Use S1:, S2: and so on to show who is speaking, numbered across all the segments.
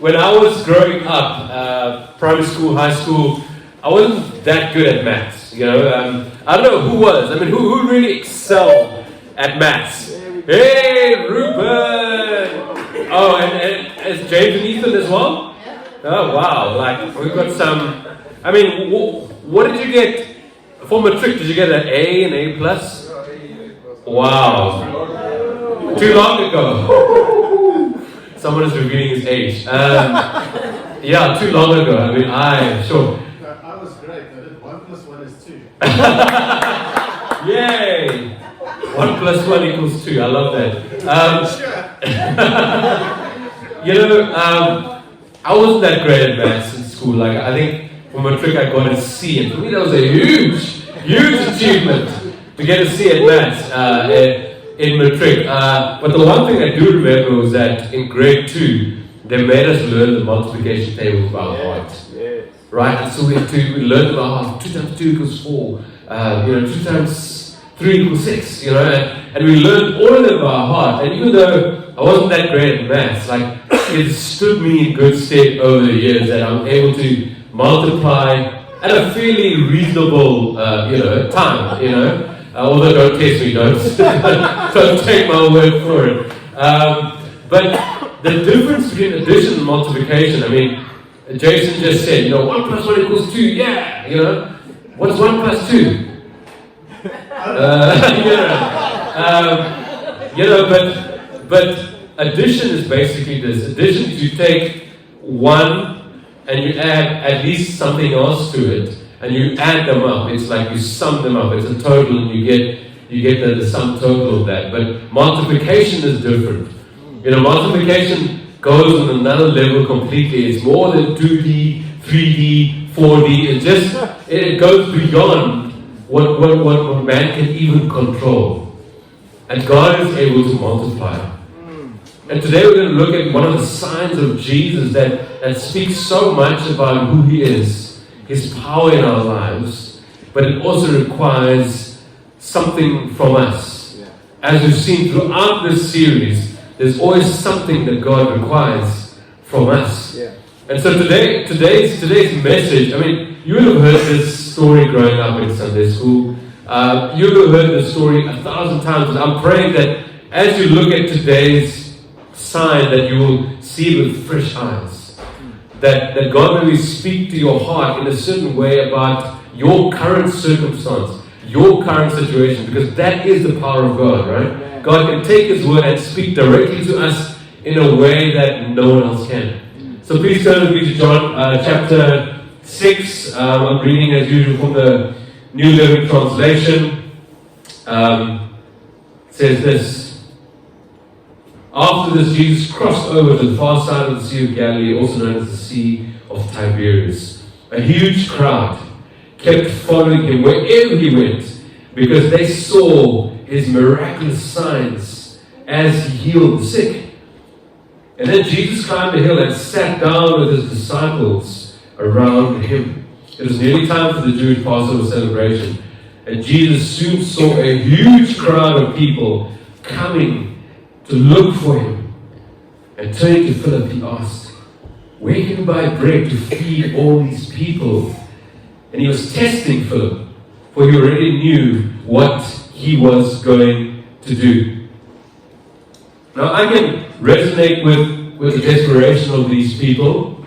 S1: when I was growing up, primary school, high school, I wasn't that good at maths. You know, I don't know who was. I mean, who really excelled at maths? Hey, Rupert! Oh, and is James and Ethan as well? Oh, wow! Like we've got some. I mean, what did you get for matric? Did you get an A, an A plus? Wow! Too long ago. Someone is revealing his age. Yeah, too long ago. I mean, sure.
S2: I was great. I did 1 + 1 is 2.
S1: Yay! 1 + 1 equals 2. I love that. You know, I wasn't that great at maths in school. Like, I think for matric I got a C, and for me that was a huge achievement to get a C at maths in matric. But the one thing I do remember was that in grade 2, they made us learn the multiplication table by heart.
S3: Yes.
S1: Right? And so we learned about heart. 2 times 2 equals 4. 2 times 3 equals 6. You know, and we learned all of them by heart. And even though I wasn't that great at maths, like it stood me in good stead over the years that I'm able to multiply at a fairly reasonable, time. You know. Although don't test me, don't take my word for it. But the difference between addition and multiplication, I mean, Jason just said, 1 + 1 equals 2, yeah, what's 1 + 2? But addition is basically this. Addition is you take 1 and you add at least something else to it. And you add them up. It's like you sum them up. It's a total, and you get the sum total of that. But multiplication is different. Multiplication goes on another level completely. It's more than 2D, 3D, 4D. It goes beyond what man can even control. And God is able to multiply. And today we're going to look at one of the signs of Jesus that speaks so much about who He is. His power in our lives, but it also requires something from us. Yeah. As we've seen throughout this series, there's always something that God requires from us. Yeah. And so today's message, I mean, you would have heard this story growing up in Sunday school. You would have heard this story 1,000 times. And I'm praying that as you look at today's sign, that you will see it with fresh eyes. That God may speak to your heart in a certain way about your current circumstance, your current situation, because that is the power of God, right? God can take His word and speak directly to us in a way that no one else can. So please turn with me to John chapter 6. I'm reading as usual from the New Living Translation. It says this. After this, Jesus crossed over to the far side of the Sea of Galilee, also known as the Sea of Tiberias. A huge crowd kept following Him wherever He went, because they saw His miraculous signs as He healed the sick. And then Jesus climbed a hill and sat down with His disciples around Him. It was nearly time for the Jewish Passover celebration, and Jesus soon saw a huge crowd of people coming to look for Him. And turning to Philip, He asked, "Where can we buy bread to feed all these people?" And He was testing Philip, for He already knew what He was going to do. Now I can resonate with the desperation of these people.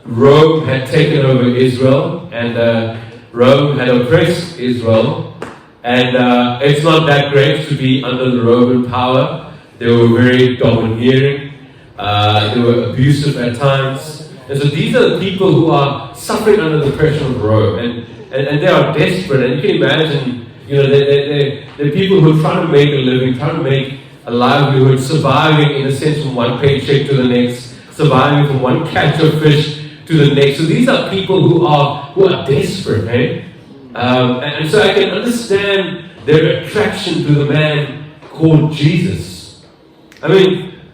S1: Rome had taken over Israel, and Rome had oppressed Israel. And it's not that great to be under the Roman power. They were very domineering. They were abusive at times. And so these are the people who are suffering under the pressure of Rome. And they are desperate. And you can imagine, they're people who are trying to make a living, trying to make a livelihood, surviving in a sense from one paycheck to the next, surviving from one catch of fish to the next. So these are people who are desperate, eh? And so I can understand their attraction to the man called Jesus. I mean,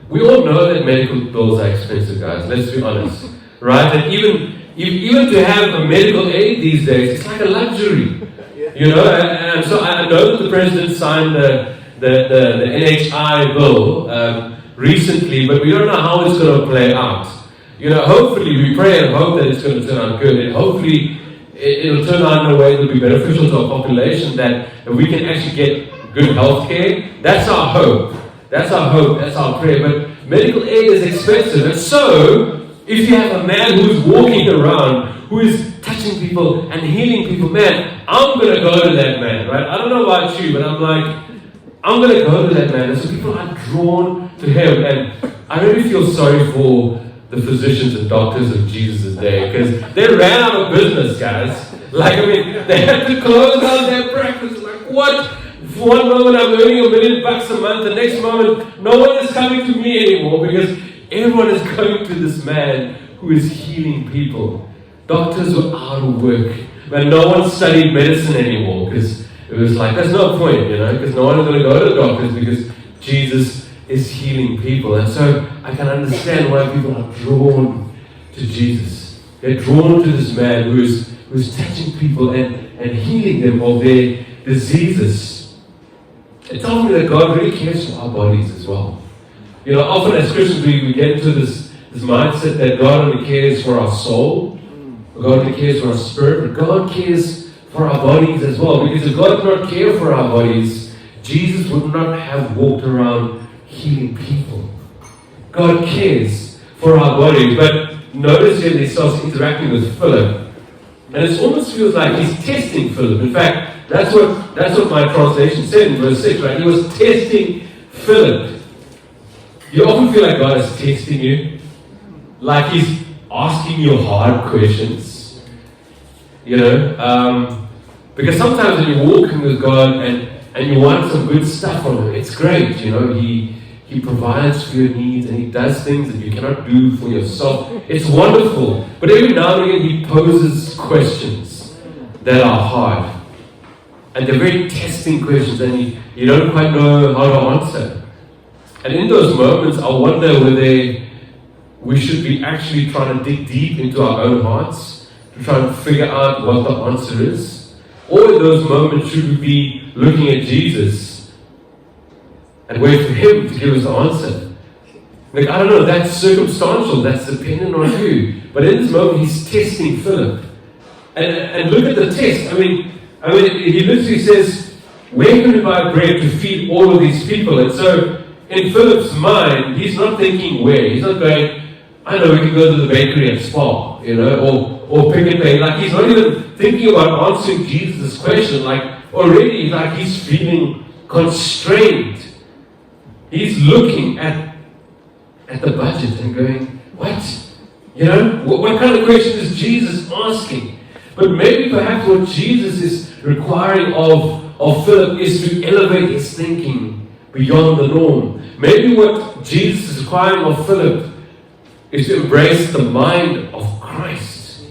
S1: we all know that medical bills are expensive, guys. Let's be honest, right? And even to have a medical aid these days, it's like a luxury, And so I know that the president signed the NHI bill recently, but we don't know how it's going to play out. Hopefully we pray and hope that it's going to turn out good. And hopefully it'll turn out in a way that will be beneficial to our population, that we can actually get good health care. That's our hope. That's our hope. That's our prayer. But medical aid is expensive. And so, if you have a man who's walking around, who is touching people and healing people, man, I'm going to go to that man, right? I don't know about you, but I'm going to go to that man. And so people are drawn to him. And I really feel sorry for the physicians and doctors of Jesus' day, because they ran out of business, guys. They had to close down their practice. What? For one moment I'm earning $1 million a month, the next moment no one is coming to me anymore, because everyone is going to this man who is healing people. Doctors were out of work, but no one studied medicine anymore, because it was there's no point, because no one is going to go to the doctors, because Jesus is healing people. And so I can understand why people are drawn to Jesus. They're drawn to this man who's touching people and healing them of their diseases. It tells me that God really cares for our bodies as well. Often as Christians we get into this mindset that God only cares for our soul, God only cares for our spirit, but God cares for our bodies as well. Because if God did not care for our bodies, Jesus would not have walked around healing people. God cares for our bodies. But notice here he starts interacting with Philip. And it almost feels like he's testing Philip. In fact, that's what my translation said in verse 6, right? He was testing Philip. You often feel like God is testing you. Like he's asking you hard questions. Because sometimes when you're walking with God and you want some good stuff from Him, it's great, He provides for your needs and He does things that you cannot do for yourself. It's wonderful. But every now and again He poses questions that are hard. And they're very testing questions and you don't quite know how to answer. And in those moments I wonder whether we should be actually trying to dig deep into our own hearts to try and figure out what the answer is. Or in those moments should we be looking at Jesus and wait for Him to give us the answer? I don't know, that's circumstantial, that's dependent on you. But in this moment, He's testing Philip. And look at the test. He literally says, where can we buy bread to feed all of these people? And so, in Philip's mind, he's not thinking where. He's not going, I know we can go to the bakery at Spa, or Pick and Pay. He's not even thinking about answering Jesus' question. Already, he's feeling constrained. He's looking at the budget and going, what? What kind of question is Jesus asking? But maybe perhaps what Jesus is requiring of Philip is to elevate his thinking beyond the norm. Maybe what Jesus is requiring of Philip is to embrace the mind of Christ.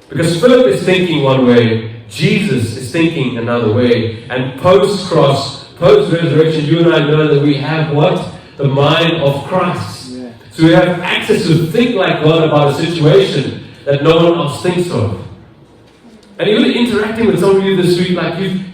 S1: Because Philip is thinking one way, Jesus is thinking another way. And post-cross, post-resurrection, you and I know that we have what? The mind of Christ. Yeah. So we have access to think like God about a situation that no one else thinks of. And even interacting with some of you this week,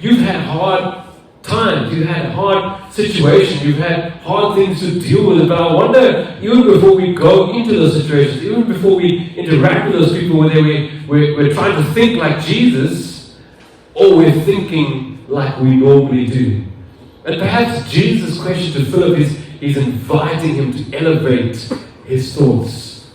S1: you've had hard times, you've had hard situations, you've had hard things to deal with. But I wonder, even before we go into those situations, even before we interact with those people, whether we're trying to think like Jesus, or we're thinking like we normally do. And perhaps Jesus' question to Philip is, he's inviting him to elevate his thoughts.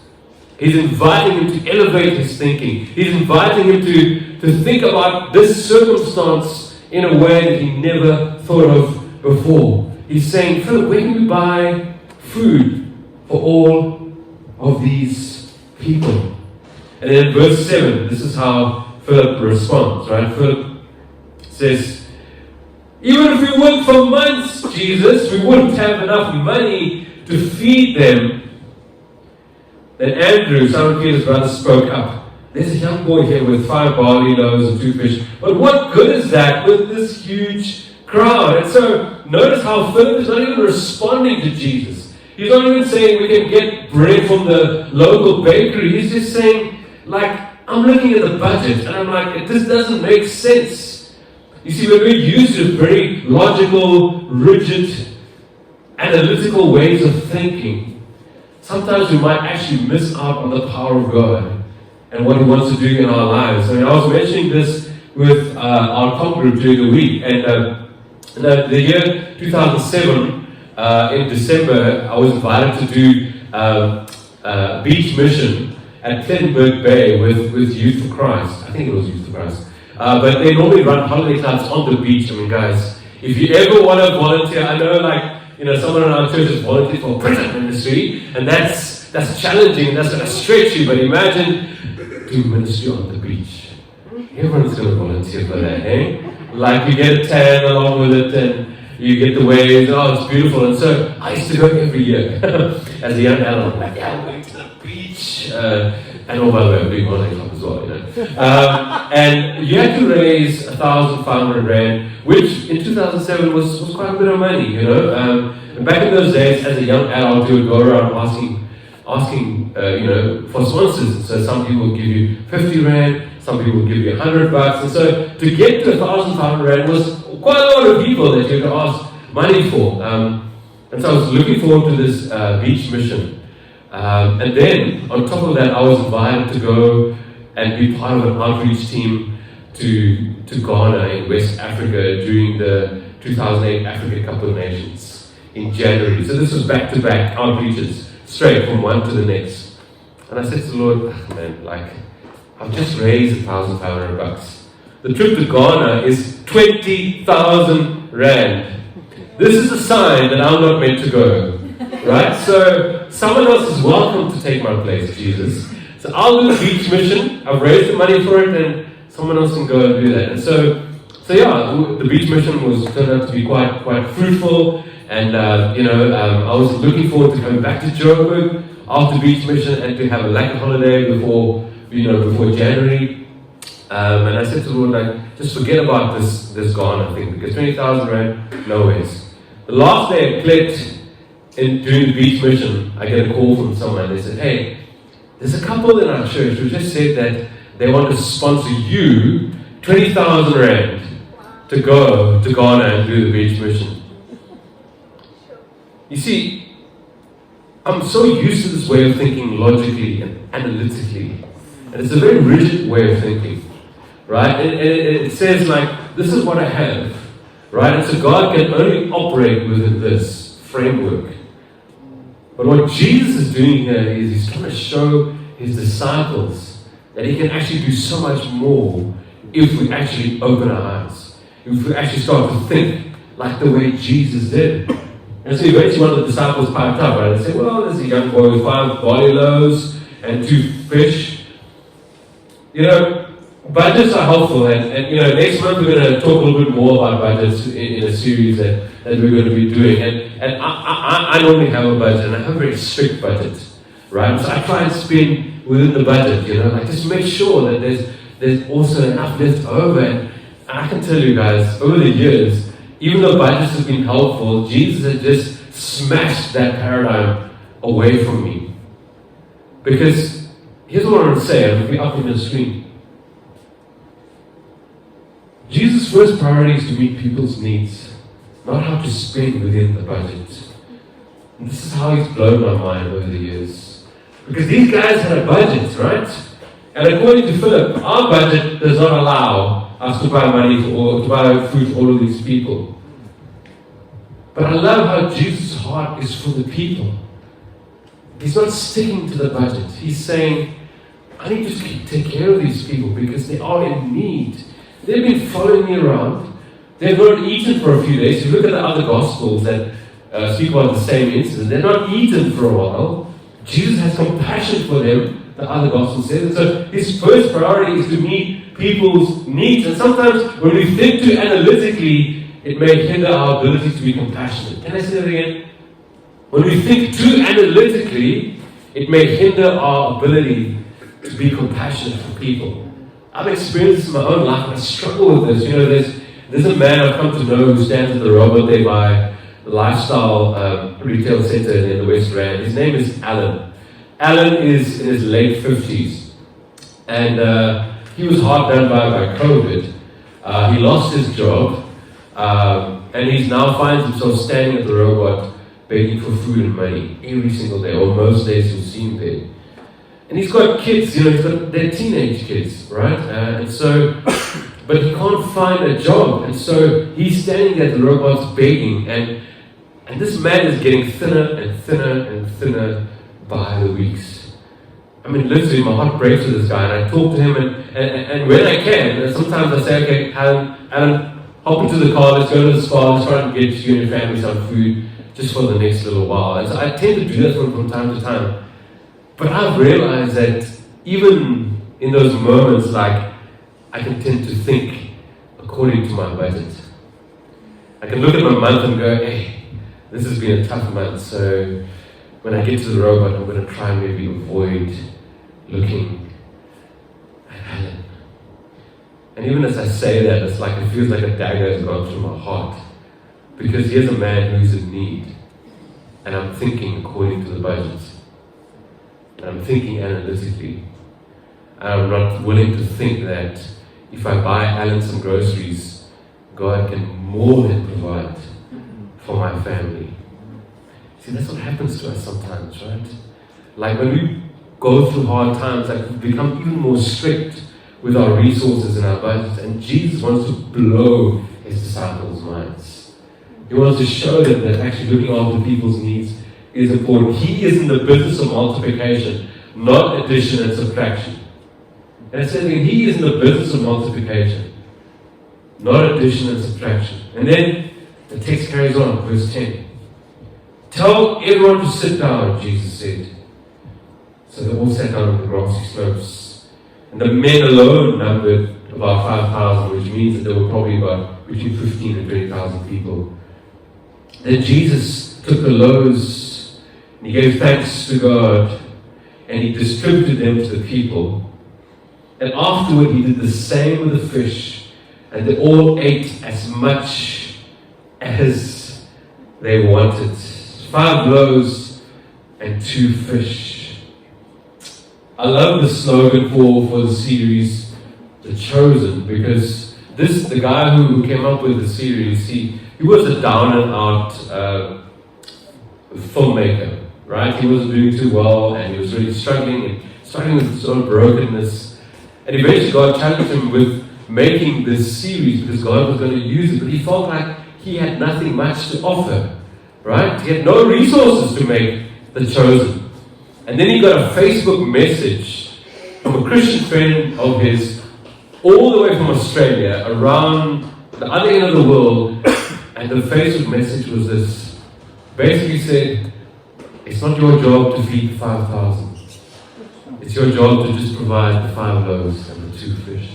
S1: He's inviting him to elevate his thinking. He's inviting him to think about this circumstance in a way that he never thought of before. He's saying, Philip, where can we buy food for all of these people? And then in verse 7, this is how Philip responds, right? Philip says, even if we worked for months, Jesus, we wouldn't have enough money to feed them. Then Andrew, Simon Peter's brother, spoke up. There's a young boy here with 5 barley loaves and 2 fish. But what good is that with this huge crowd? And so notice how Philip is not even responding to Jesus. He's not even saying we can get bread from the local bakery. He's just saying, I'm looking at the budget and I'm like, this doesn't make sense. You see, when we're used to very logical, rigid analytical ways of thinking, sometimes we might actually miss out on the power of God and what He wants to do in our lives. I mean, I was mentioning this with our comp group during the week, and the year 2007, in December, I was invited to do a beach mission at Plettenberg Bay with Youth for Christ. I think it was Youth for Christ. But they normally run holiday clubs on the beach. I mean, guys, if you ever want to volunteer, I know, someone in our church has volunteered for prison ministry, and that's challenging, and that's going to stretch you. But imagine doing ministry on the beach. Everyone's going to volunteer for that, eh? Like you get a tan along with it, and you get the waves. Oh, it's beautiful. And so I used to go every year as a young adult. Like, yeah, I'm going to the beach. And by the way, a big holiday club as well, And you had to raise 1,500 rand, which in 2007 was quite a bit of money, And back in those days, as a young adult, you would go around asking, for sponsors. So some people would give you 50 rand, some people would give you $100. And so to get to 1,500 rand was quite a lot of people that you had to ask money for. And so I was looking forward to this beach mission. And then, on top of that, I was invited to go and be part of an outreach team to Ghana in West Africa during the 2008 Africa Cup of Nations in January. So this was back-to-back outreaches, straight from one to the next. And I said to the Lord, I've just raised $1,500. The trip to Ghana is 20,000 rand. This is a sign that I'm not meant to go. Right? So someone else is welcome to take my place, Jesus. So I'll do the beach mission. I've raised the money for it, and someone else can go and do that. And so yeah, the beach mission turned out to be quite fruitful. And I was looking forward to coming back to Joburg after beach mission and to have a lekker holiday before January. And I said to the Lord, just forget about this Ghana thing, because 20,000 rand, no ways. The last day I clicked. During the beach mission, I get a call from someone. They said, hey, there's a couple in our church who just said that they want to sponsor you 20,000 rand to go to Ghana and do the beach mission. You see, I'm so used to this way of thinking logically and analytically. And it's a very rigid way of thinking, right? And it says this is what I have, right? And so God can only operate within this framework. But what Jesus is doing here is He's trying to show His disciples that He can actually do so much more if we actually open our eyes. If we actually start to think like the way Jesus did. And so eventually one of the disciples piped up, right? And said, well, there's a young boy with 5 barley loaves and 2 fish. Budgets are helpful, and next month we're going to talk a little bit more about budgets in a series that we're going to be doing. And I normally have a budget, and I have a very strict budget, right? So I try and spend within the budget, just make sure that there's also enough left over. And I can tell you guys, over the years, even though budgets have been helpful, Jesus has just smashed that paradigm away from me. Because here's what I want to say, and it'll be up on the screen. Jesus' first priority is to meet people's needs, not how to spend within the budget. And this is how He's blown my mind over the years. Because these guys had a budget, right? And according to Philip, our budget does not allow us to buy money to buy food for all of these people. But I love how Jesus' heart is for the people. He's not sticking to the budget. He's saying, I need to take care of these people because they are in need. They've been following me around. They've not eaten for a few days. You look at the other Gospels that speak about the same incident. They've not eaten for a while. Jesus has compassion for them, the other Gospel says. And so His first priority is to meet people's needs. And sometimes when we think too analytically, it may hinder our ability to be compassionate. Can I say that again? When we think too analytically, it may hinder our ability to be compassionate for people. I've experienced this in my own life, and I struggle with this. There's a man I've come to know who stands at the robot there by the Lifestyle Retail Center in the West Rand. His name is Alan. Alan is in his late 50s, and he was hard done by COVID. He lost his job, and he now finds himself standing at the robot begging for food and money every single day, or most days you'll see him there. And he's got kids, they're teenage kids, right? But he can't find a job, and so he's standing at the robots begging, and this man is getting thinner and thinner and thinner by the weeks. I mean, literally, my heart breaks for this guy, and I talk to him, and when I can, sometimes I say, okay, Alan, hop into the car, let's go to the spa, let's try and get you and your family some food, just for the next little while. And so I tend to do that from time to time. But I've realized that even in those moments, like, I can tend to think according to my budget. I can look at my month and go, hey, this has been a tough month, so when I get to the robot, I'm going to try and maybe avoid looking at Alan. And even as I say that, it's like it feels like a dagger has gone through my heart. Because here's a man who's in need, and I'm thinking according to the budget. And I'm thinking analytically. And I'm not willing to think that if I buy Alan some groceries, God can more than provide for my family. See, that's what happens to us sometimes, right? Like when we go through hard times, like we become even more strict with our resources and our budgets. And Jesus wants to blow his disciples' minds. He wants to show them that actually looking after people's needs is important. He is in the business of multiplication, not addition and subtraction. And it says that he is in the business of multiplication, not addition and subtraction. And then the text carries on, verse 10. Tell everyone to sit down, Jesus said. So they all sat down on the grassy slopes. And the men alone numbered about 5,000, which means that there were probably about between 15 and 20,000 people. Then Jesus took the loaves, and he gave thanks to God, and he distributed them to the people. And afterward he did the same with the fish, and they all ate as much as they wanted. 5 loaves and 2 fish. I love the slogan for the series, The Chosen, because the guy who came up with the series, he was a down and out filmmaker, right? He wasn't doing too well, and he was really struggling with his own brokenness. And eventually God challenged him with making this series because God was going to use it, but he felt like he had nothing much to offer, right? He had no resources to make The Chosen. And then he got a Facebook message from a Christian friend of his all the way from Australia, around the other end of the world, and the Facebook message was this. Basically said, it's not your job to feed 5,000. It's your job to just provide the 5 loaves and the 2 fish.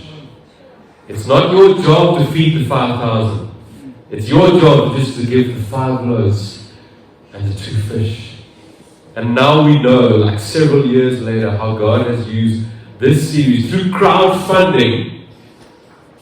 S1: It's not your job to feed the 5,000. It's your job just to give the 5 loaves and the 2 fish. And now we know, like several years later, how God has used this series through crowdfunding.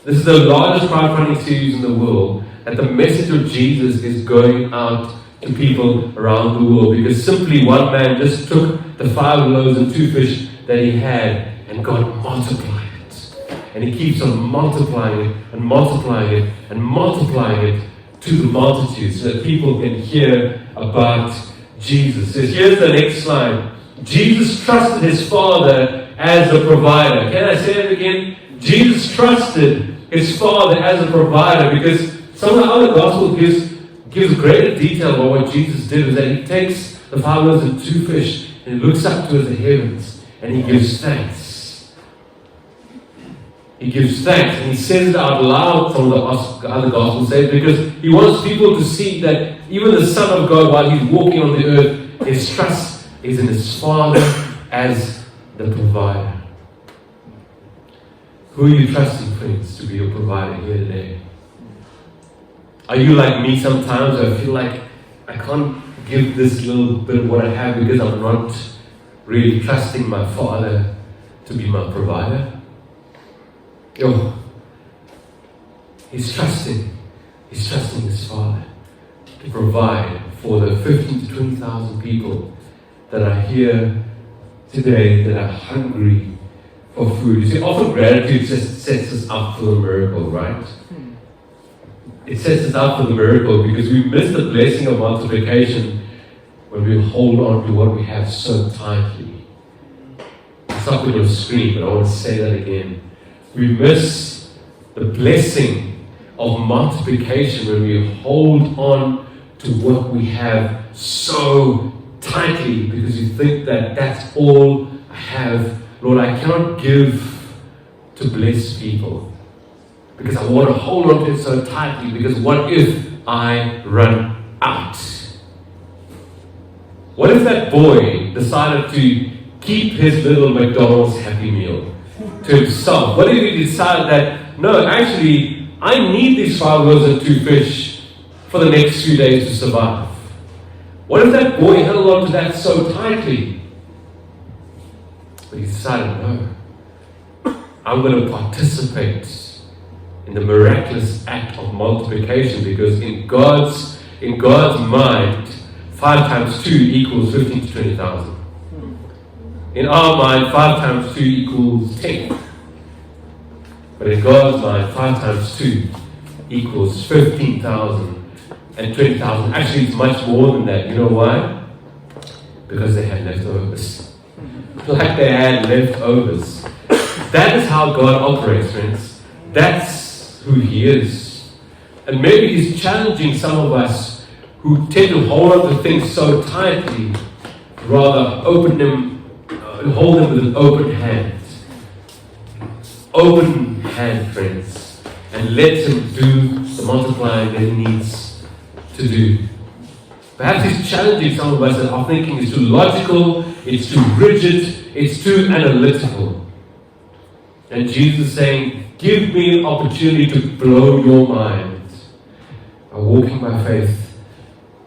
S1: This is the largest crowdfunding series in the world, and the message of Jesus is going out to people around the world, because simply one man just took the 5 loaves and 2 fish that he had, and God multiplied it. And he keeps on multiplying it and multiplying it and multiplying it to the multitudes so that people can hear about Jesus. So here's the next slide. Jesus trusted his Father as a provider. Can I say it again? Jesus trusted his Father as a provider, because some of the other gospel gives greater detail about what Jesus did. Is that he takes the 5 loaves and 2 fish and he looks up towards the heavens and he gives thanks. He gives thanks, and he says it out loud. From the other gospels say, because he wants people to see that even the Son of God, while he's walking on the earth, his trust is in his Father as the provider. Who are you trusting, friends, to be your provider here today? Are you like me sometimes? I feel like I can't give this little bit of what I have because I'm not really trusting my Father to be my provider. He's trusting his Father to provide for the 15 to 20,000 people that are here today that are hungry for food. You see, often gratitude just sets us up for the miracle, right? It sets us up for the miracle because we miss the blessing of multiplication when we hold on to what we have so tightly. It's not going to scream, but I want to say that again. We miss the blessing of multiplication when we hold on to what we have so tightly because you think that that's all I have. Lord, I cannot give to bless people because I want to hold on to it so tightly because what if I run out? What if that boy decided to keep his little McDonald's Happy Meal to himself? What if he decided that, no, actually, I need these 5 loaves and 2 fish for the next few days to survive? What if that boy held on to that so tightly? But he decided, no, I'm going to participate in the miraculous act of multiplication because in God's mind, 5 times 2 equals 15 to 20,000. In our mind, 5 times 2 equals 10. But in God's mind, 5 times 2 equals 15,000 and 20,000. Actually, it's much more than that. You know why? Because they had leftovers. Like they had leftovers. That is how God operates, friends. That's who He is. And maybe He's challenging some of us who tend to hold on to things so tightly, rather hold them with an open hand. Open hand, friends. And let Him do the multiplying that He needs to do. Perhaps He's challenging some of us that our thinking is too logical, it's too rigid, it's too analytical. And Jesus is saying, give me an opportunity to blow your mind by walking by faith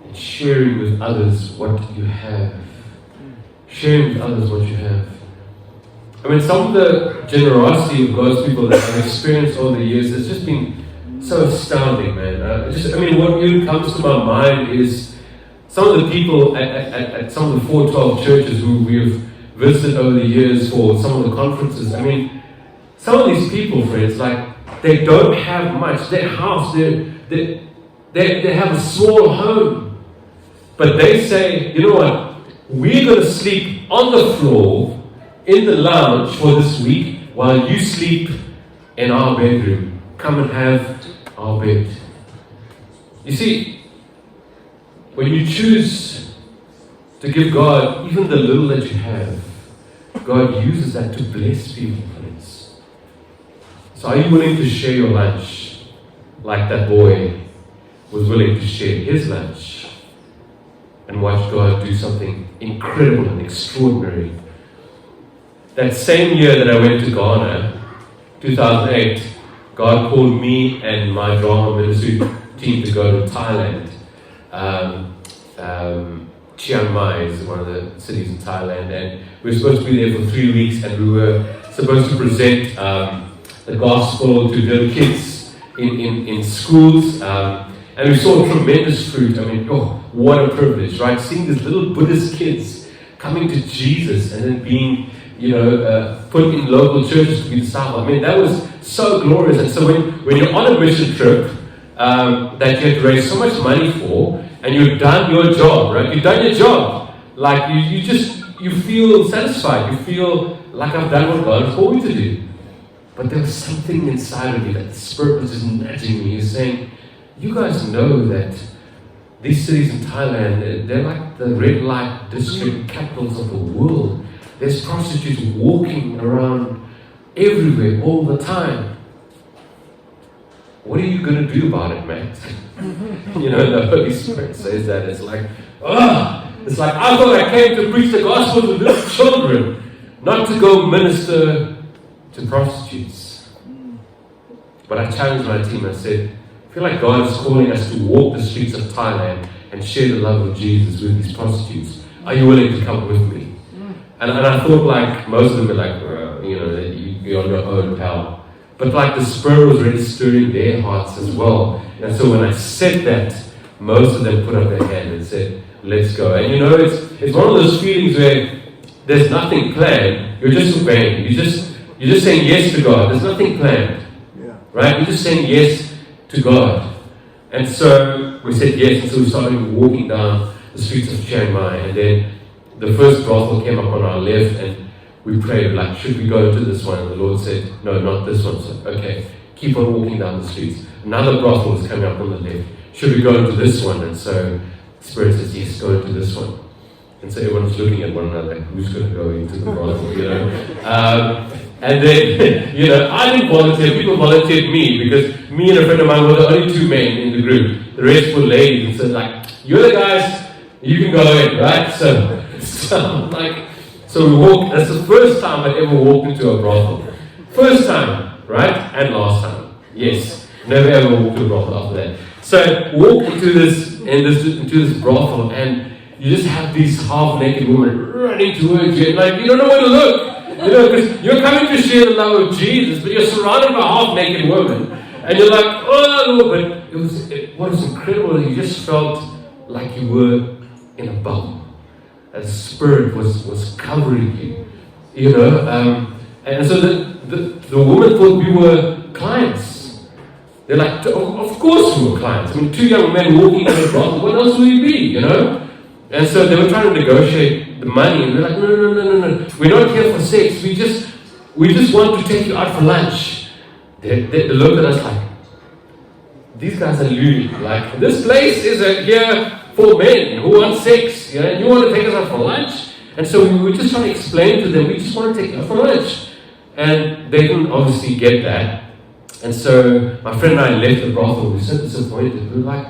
S1: and sharing with others what you have. Sharing with others what you have. I mean, some of the generosity of God's people that I've experienced over the years has just been so astounding, man. What really comes to my mind is some of the people at some of the 412 churches who we've visited over the years for some of the conferences. I mean, some of these people, friends, like, they don't have much. Their house, they have a small home. But they say, you know what, we're going to sleep on the floor in the lounge for this week while you sleep in our bedroom. Come and have our bed. You see, when you choose to give God even the little that you have, God uses that to bless people, friends. So are you willing to share your lunch like that boy was willing to share his lunch and watch God do something incredible and extraordinary? That same year that I went to Ghana, 2008, God called me and my drama ministry team to go to Thailand. Chiang Mai is one of the cities in Thailand, and we were supposed to be there for 3 weeks, and we were supposed to present the gospel to little kids in schools, and we saw tremendous fruit. I mean, what a privilege, right? Seeing these little Buddhist kids coming to Jesus and then being, put in local churches to be discipled. I mean, that was so glorious. And so when you're on a mission trip that you have to raise so much money for, and you've done your job, right? You've done your job. Like, you feel satisfied. You feel like I've done what God has called me to do. But there was something inside of me that the Spirit was just nudging me. He's saying, you guys know that these cities in Thailand, they're like the red light district capitals of the world. There's prostitutes walking around everywhere all the time. What are you going to do about it, man? The Holy Spirit says that. It's like, it's like, I thought I came to preach the gospel to little children, not to go minister to prostitutes. But I challenged my team. I said, I feel like God is calling us to walk the streets of Thailand and share the love of Jesus with these prostitutes. Are you willing to come with me? And I thought, like, most of them were like, you're on your own, pal. But like the Spirit was really stirring their hearts as well. And so when I said that, most of them put up their hand and said, let's go. And it's one of those feelings where there's nothing planned. You're just obeying. You're just saying yes to God. There's nothing planned. Yeah. Right? You're just saying yes to God. And so we said yes. And so we started walking down the streets of Chiang Mai, and then the first brothel came up on our left, and we prayed, like, should we go into this one? And the Lord said, no, not this one. So, okay, keep on walking down the streets. Another brothel was coming up on the left. Should we go into this one? And so the Spirit says, yes, go into this one. And so everyone's looking at one another, like, who's going to go into the brothel, And then, I didn't volunteer, people volunteered me, because me and a friend of mine were the only two men in the group. The rest were ladies, and so like, you're the guys, you can go in, right? So we walked, that's the first time I ever walked into a brothel. First time, right? And last time. Yes. Never ever walked to a brothel after that. So walk into this brothel, and you just have these half-naked women running towards you, and like, you don't know where to look. Because you're coming to share the love of Jesus, but you're surrounded by half-naked women. And you're like, oh, but what was incredible, you just felt like you were in a bubble. The Spirit was covering you, and so the woman thought we were clients. They're like, of course we were clients. I mean, two young men walking in a brothel, what else would we be, And so they were trying to negotiate the money, and we're like, no, we're not here for sex. We just want to take you out for lunch. They looked at us like, these guys are loony. Like, this place is here for men who want sex, and you want to take us out for lunch? And so we were just trying to explain to them, we just want to take you out for lunch. And they didn't obviously get that. And so my friend and I left the brothel. We were so disappointed. We were like,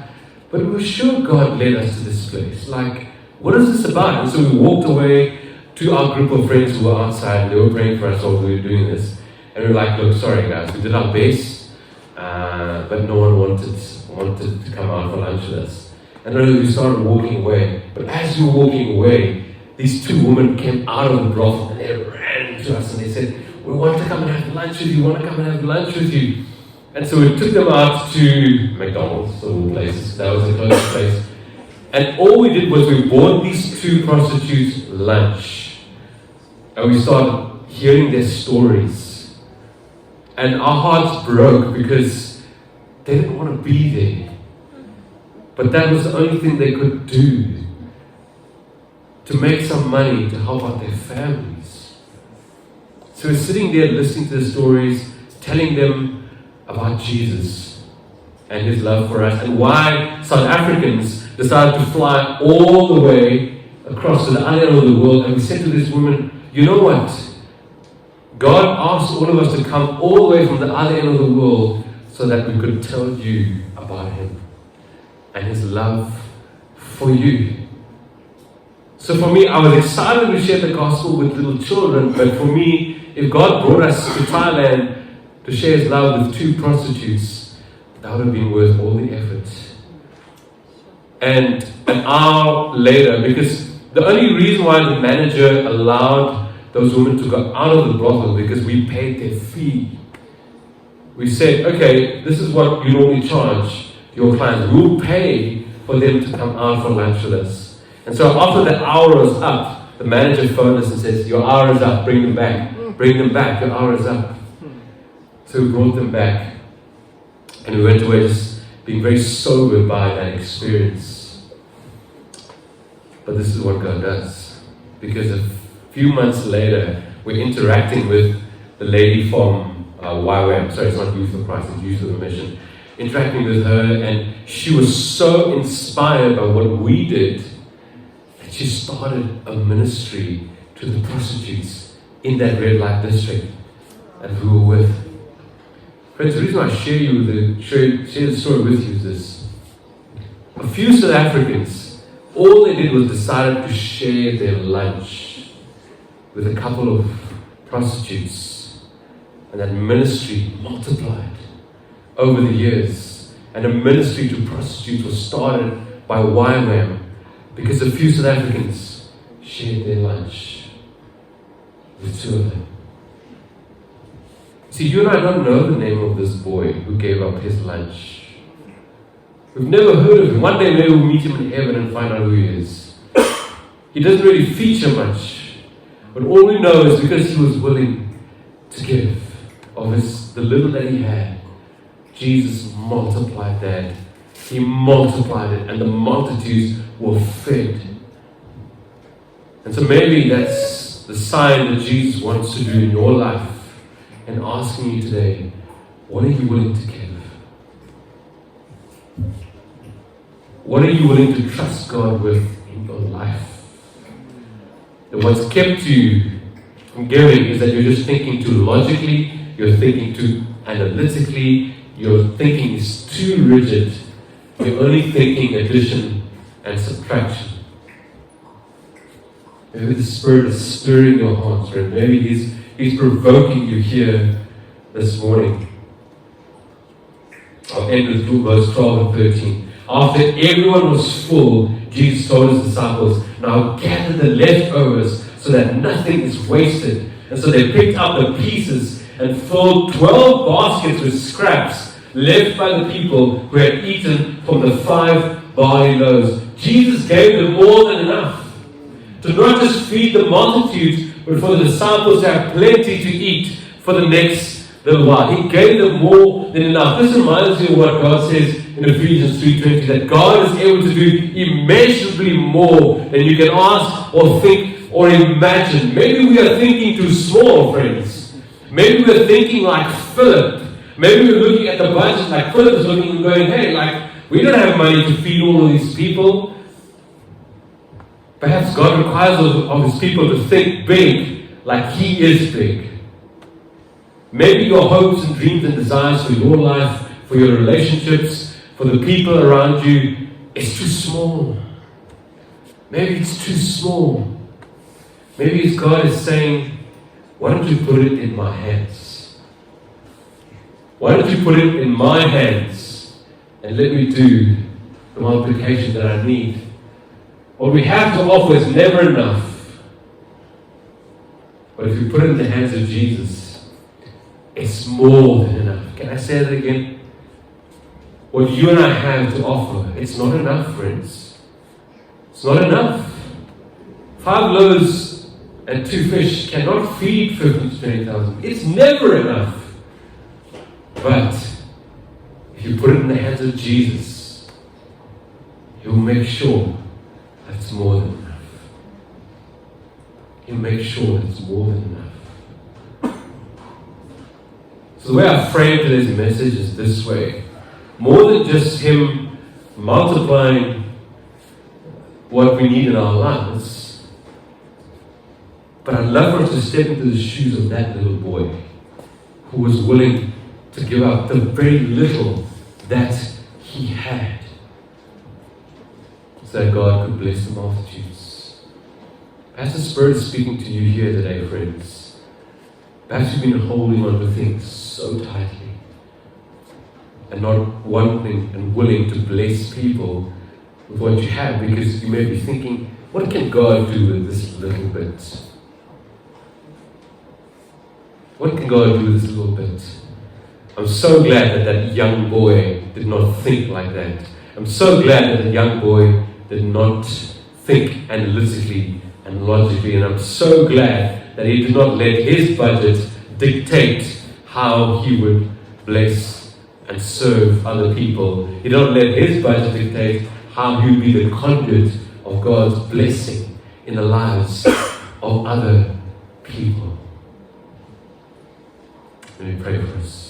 S1: but we were sure God led us to this place. Like, what is this about? And so we walked away to our group of friends who were outside, and they were praying for us while we were doing this. And we were like, look, sorry guys, we did our best, but no one wanted to come out for lunch with us. And then we started walking away. But as we were walking away, these two women came out of the brothel, and they ran to us, and they said, we want to come and have lunch with you, And so we took them out to McDonald's, of all places. That was the closest place. And all we did was we bought these two prostitutes lunch. And we started hearing their stories. And our hearts broke because they didn't want to be there. But that was the only thing they could do to make some money to help out their families. So we're sitting there listening to the stories, telling them about Jesus and His love for us, and why South Africans decided to fly all the way across to the other end of the world. And we said to this woman, you know what? God asked all of us to come all the way from the other end of the world so that we could tell you about Him and His love for you. So for me, I was excited to share the gospel with little children, but for me, if God brought us to Thailand to share His love with two prostitutes, that would have been worth all the effort. And an hour later, because the only reason why the manager allowed those women to go out of the brothel, because we paid their fee. We said, okay, this is what you normally charge your clients. We'll pay for them to come out for lunch with us. And so after the hour was up, the manager phoned us and says, your hour is up, bring them back. Bring them back, your hour is up. So we brought them back. And we went away just being very sobered by that experience. But this is what God does. Because a few months later, we're interacting with the lady from YWAM. Sorry, it's not Youth for Christ, it's Youth for the Mission. Interacting with her, and she was so inspired by what we did that she started a ministry to the prostitutes in that red light district that we were with. Friends, the reason I share the story with you is this. A few South Africans, all they did was decided to share their lunch with a couple of prostitutes. And that ministry multiplied over the years. And a ministry to prostitutes was started by YWAM because a few South Africans shared their lunch with two of them. See, you and I don't know the name of this boy who gave up his lunch. We've never heard of him. One day maybe we'll meet him in heaven and find out who he is. He doesn't really feature much. But all we know is because he was willing to give of the little that he had, Jesus multiplied that He multiplied it, and the multitudes were fed. And so maybe that's the sign that Jesus wants to do in your life, and asking you today, what are you willing to give? What are you willing to trust God with in your life? And what's kept you from giving is that you're just thinking too logically, you're thinking too analytically, your thinking is too rigid. You're only thinking addition and subtraction. Maybe the Spirit is stirring your heart, friend. Maybe He's provoking you here this morning. I'll end with verse 12 and 13. After everyone was full, Jesus told His disciples, now gather the leftovers so that nothing is wasted. And so they picked up the pieces and filled 12 baskets with scraps left by the people who had eaten from the 5 barley loaves. Jesus gave them more than enough to not just feed the multitudes, but for the disciples to have plenty to eat for the next little while. He gave them more than enough. This reminds me of what God says in Ephesians 3:20, that God is able to do immeasurably more than you can ask or think or imagine. Maybe we are thinking too small, friends. Maybe we're thinking like Philip. Maybe we're looking at the budget like Philip is looking and going, hey, like, we don't have money to feed all of these people. Perhaps God requires of His people to think big, like He is big. Maybe your hopes and dreams and desires for your life, for your relationships, for the people around you, is too small. Maybe it's too small. Maybe God is saying, why don't you put it in my hands? Why don't you put it in my hands and let me do the multiplication that I need? What we have to offer is never enough. But if you put it in the hands of Jesus, it's more than enough. Can I say that again? What you and I have to offer, it's not enough, friends. It's not enough. 5 loaves and 2 fish cannot feed 15,000 to 20,000. It's never enough. But if you put it in the hands of Jesus, He will make sure that it's more than enough. He'll make sure that it's more than enough. So the way I frame today's message is this way. More than just Him multiplying what we need in our lives, but I'd love for us to step into the shoes of that little boy who was willing to give up the very little that he had so that God could bless the multitudes. Perhaps the Spirit is speaking to you here today, friends. Perhaps you've been holding on to things so tightly and not wanting and willing to bless people with what you have, because you may be thinking, what can God do with this little bit? What can God do with this little bit? I'm so glad that that young boy did not think like that. I'm so glad that the young boy did not think analytically and logically, and I'm so glad that he did not let his budget dictate how he would bless and serve other people. He did not let his budget dictate how he would be the conduit of God's blessing in the lives of other people. Let me pray for us.